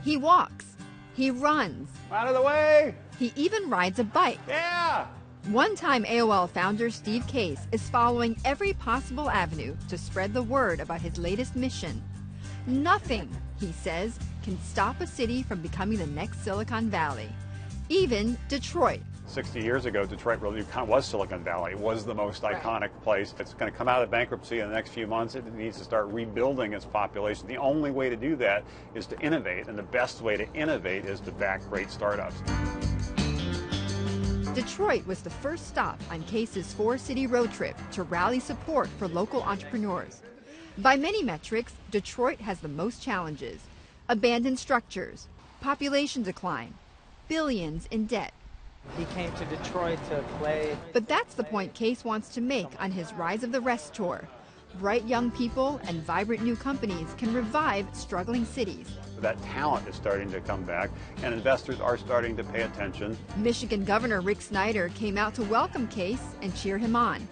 He walks. He runs. Out of the way! He even rides a bike. Yeah! One-time AOL founder Steve Case is following every possible avenue to spread the word about his latest mission. Nothing, he says, can stop a city from becoming the next Silicon Valley. Even Detroit. 60 years ago, Detroit really kind of was Silicon Valley. It was the most iconic place. It's going to come out of bankruptcy in the next few months. It needs to start rebuilding its population. The only way to do that is to innovate, and the best way to innovate is to back great startups. Detroit was the first stop on Case's four-city road trip to rally support for local entrepreneurs. By many metrics, Detroit has the most challenges: abandoned structures, population decline, billions in debt. He came to Detroit to play. But that's the point Case wants to make on his Rise of the Rest tour. Bright young people and vibrant new companies can revive struggling cities. That talent is starting to come back, and investors are starting to pay attention. Michigan Governor Rick Snyder came out to welcome Case and cheer him on.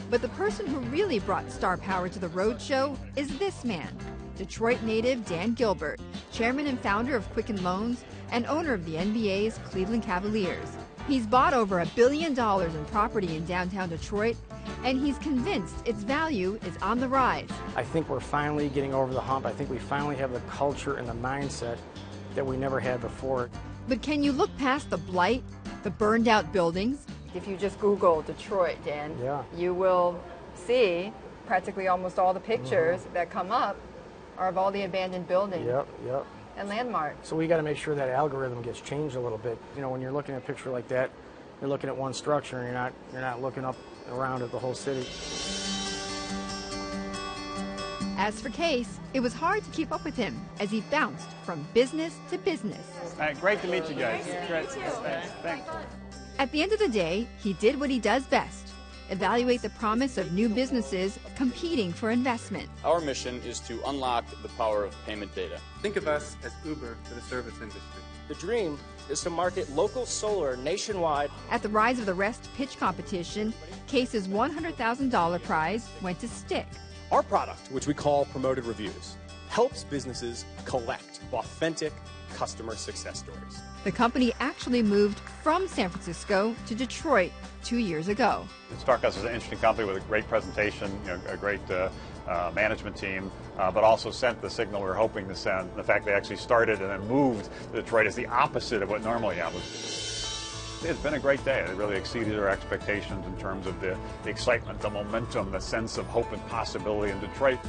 But the person who really brought star power to the roadshow is this man, Detroit native Dan Gilbert, chairman and founder of Quicken Loans and owner of the NBA's Cleveland Cavaliers. He's bought over $1 billion in property in downtown Detroit, and he's convinced its value is on the rise. I think we're finally getting over the hump. I think we finally have the culture and the mindset that we never had before. But can you look past the blight, the burned out buildings? If you just Google Detroit, Dan, you will see practically almost all the pictures that come up are of all the abandoned buildings. Yep. And landmarks. So we got to make sure that algorithm gets changed a little bit. You know, when you're looking at a picture like that, you're looking at one structure and you're not looking up around at the whole city. As for Case, it was hard to keep up with him as he bounced from business to business. Great to meet you guys. Great. Thanks. At the end of the day, he did what he does best: evaluate the promise of new businesses competing for investment. Our mission is to unlock the power of payment data. Think of us as Uber for the service industry. The dream is to market local solar nationwide. At the Rise of the Rest pitch competition, Case's $100,000 prize went to stick. Our product, which we call Promoted Reviews, helps businesses collect authentic customer success stories. The company actually moved from San Francisco to Detroit 2 years ago. StarCast is an interesting company with a great presentation, a great management team, but also sent the signal we were hoping to send. The fact they actually started and then moved to Detroit is the opposite of what normally happens. It's been a great day. It really exceeded our expectations in terms of the excitement, the momentum, the sense of hope and possibility in Detroit.